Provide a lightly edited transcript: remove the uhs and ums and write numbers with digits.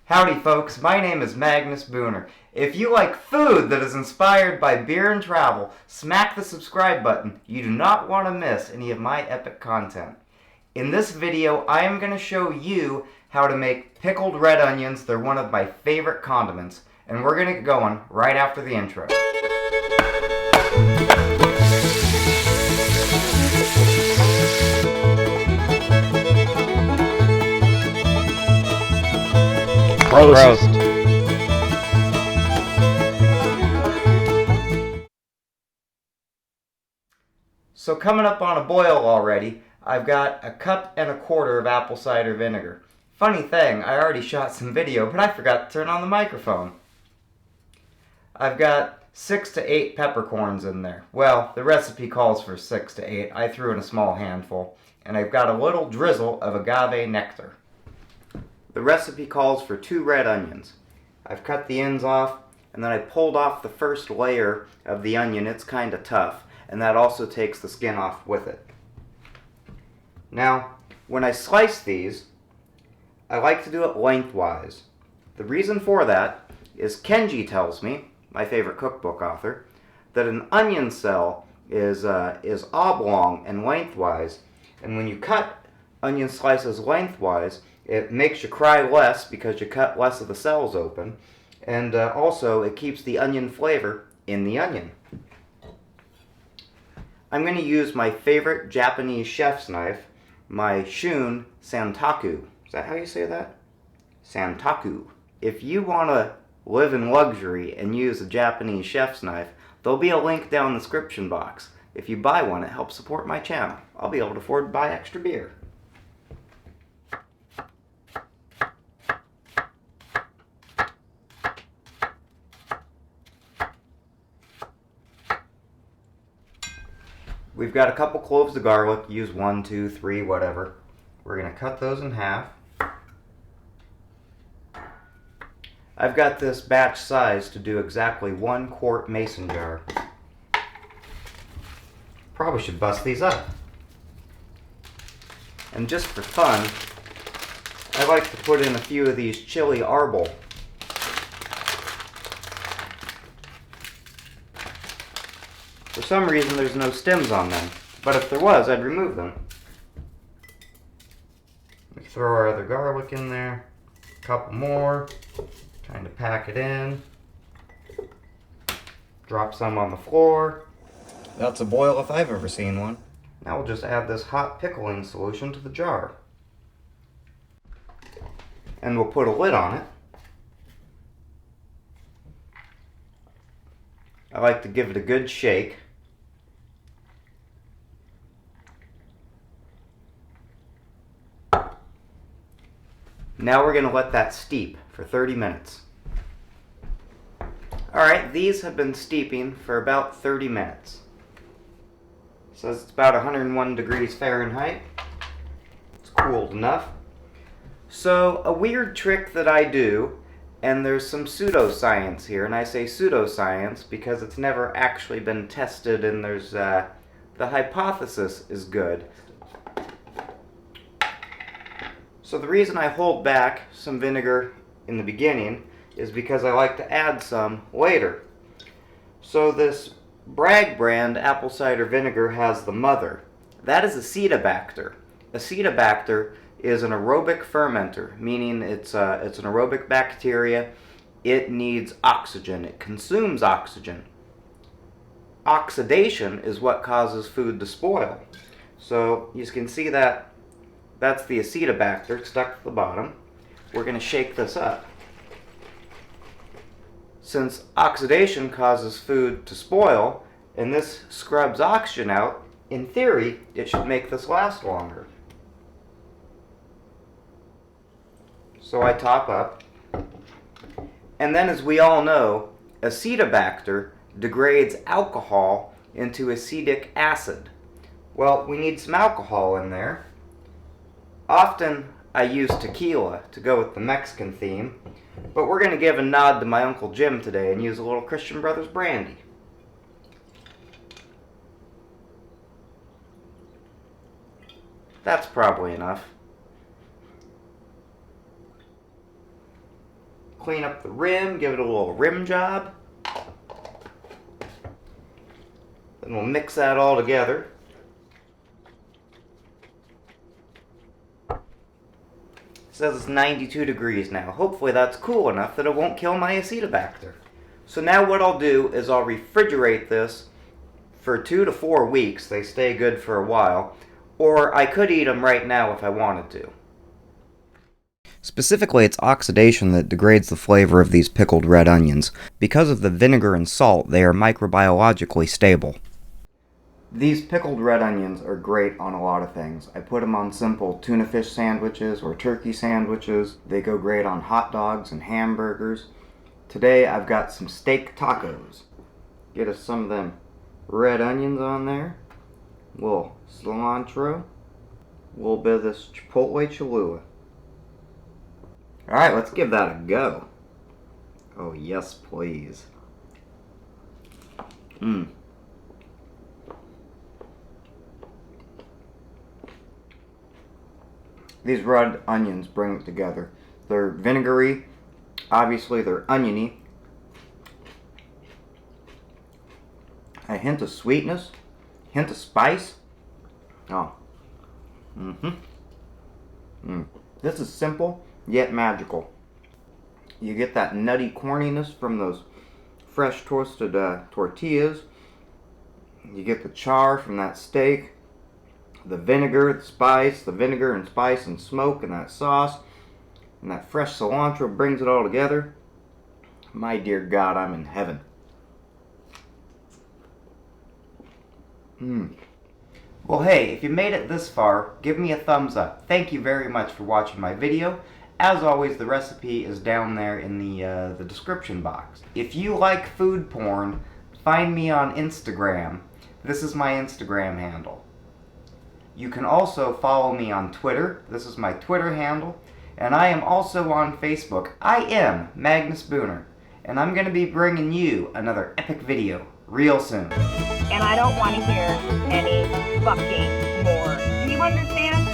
Howdy folks, my name is Magnus Booner. If you like food that is inspired by beer and travel, smack the subscribe button. You do not want to miss any of my epic content. In this video, I am going to show you how to make pickled red onions. They're one of my favorite condiments, and we're going to get going right after the intro. Roast. So coming up on a boil already, I've got 1.25 cups of apple cider vinegar. Funny thing, I already shot some video, but I forgot to turn on the microphone. I've got 6 to 8 peppercorns in there. Well, the recipe calls for 6 to 8. I threw in a small handful. And I've got a little drizzle of agave nectar. The recipe calls for 2 red onions. I've cut the ends off, and then I pulled off the first layer of the onion. It's kind of tough, and that also takes the skin off with it. Now, when I slice these, I like to do it lengthwise. The reason for that is Kenji tells me, my favorite cookbook author, that an onion cell is oblong and lengthwise, and when you cut onion slices lengthwise, it makes you cry less because you cut less of the cells open, and also it keeps the onion flavor in the onion. I'm going to use my favorite Japanese chef's knife, my Shun Santaku. Is that how you say that? Santaku. If you want to live in luxury and use a Japanese chef's knife, there'll be a link down in the description box. If you buy one, it helps support my channel. I'll be able to afford to buy extra beer. We've got a couple cloves of garlic. Use 1, 2, 3, whatever. We're going to cut those in half. I've got this batch size to do exactly 1 quart mason jar. Probably should bust these up. And just for fun, I like to put in a few of these chili Arbol. For some reason there's no stems on them, but if there was, I'd remove them. We throw our other garlic in there, a couple more, trying to pack it in. Drop some on the floor. That's a boil if I've ever seen one. Now we'll just add this hot pickling solution to the jar. And we'll put a lid on it. I like to give it a good shake. Now we're going to let that steep for 30 minutes. Alright, these have been steeping for about 30 minutes. Says it's about 101 degrees Fahrenheit. It's cooled enough. So, a weird trick that I do, and there's some pseudoscience here, and I say pseudoscience because it's never actually been tested, and there's the hypothesis is good. So the reason I hold back some vinegar in the beginning is because I like to add some later. So this Bragg brand apple cider vinegar has the mother. That is Acetobacter. Acetobacter is an aerobic fermenter, meaning it's an aerobic bacteria. It needs oxygen. It consumes oxygen. Oxidation is what causes food to spoil. So you can see that that's the Acetobacter stuck to the bottom. We're going to shake this up. Since oxidation causes food to spoil, and this scrubs oxygen out, in theory, it should make this last longer. So I top up. And then, as we all know, Acetobacter degrades alcohol into acetic acid. Well, we need some alcohol in there. Often I use tequila to go with the Mexican theme, but we're going to give a nod to my Uncle Jim today and use a little Christian Brothers brandy. That's probably enough. clean up the rim, give it a little rim job. Then we'll mix that all together. It says it's 92 degrees now. Hopefully that's cool enough that it won't kill my acetobacter. So now what I'll do is I'll refrigerate this for 2 to 4 weeks. They stay good for a while. Or I could eat them right now if I wanted to. Specifically, it's oxidation that degrades the flavor of these pickled red onions. Because of the vinegar and salt, they are microbiologically stable. These pickled red onions are great on a lot of things. I put them on simple tuna fish sandwiches or turkey sandwiches. They go great on hot dogs and hamburgers. Today I've got some steak tacos. Get us some of them red onions on there. A little cilantro. A little bit of this chipotle Cholula. Alright, let's give that a go. Oh yes, please. These red onions bring it together. They're vinegary. Obviously, they're oniony. A hint of sweetness. Hint of spice. Oh. This is simple, yet magical. You get that nutty corniness from those fresh toasted tortillas. You get the char from that steak. The vinegar, the spice, the vinegar and spice and smoke and that sauce. And that fresh cilantro brings it all together. My dear God, I'm in heaven. Well, hey, if you made it this far, give me a thumbs up. Thank you very much for watching my video. As always, the recipe is down there in the description box. If you like food porn, find me on Instagram. This is my Instagram handle. You can also follow me on Twitter. This is my Twitter handle. And I am also on Facebook. I am Magnus Booner. And I'm going to be bringing you another epic video real soon. And I don't want to hear any fucking more. Do you understand?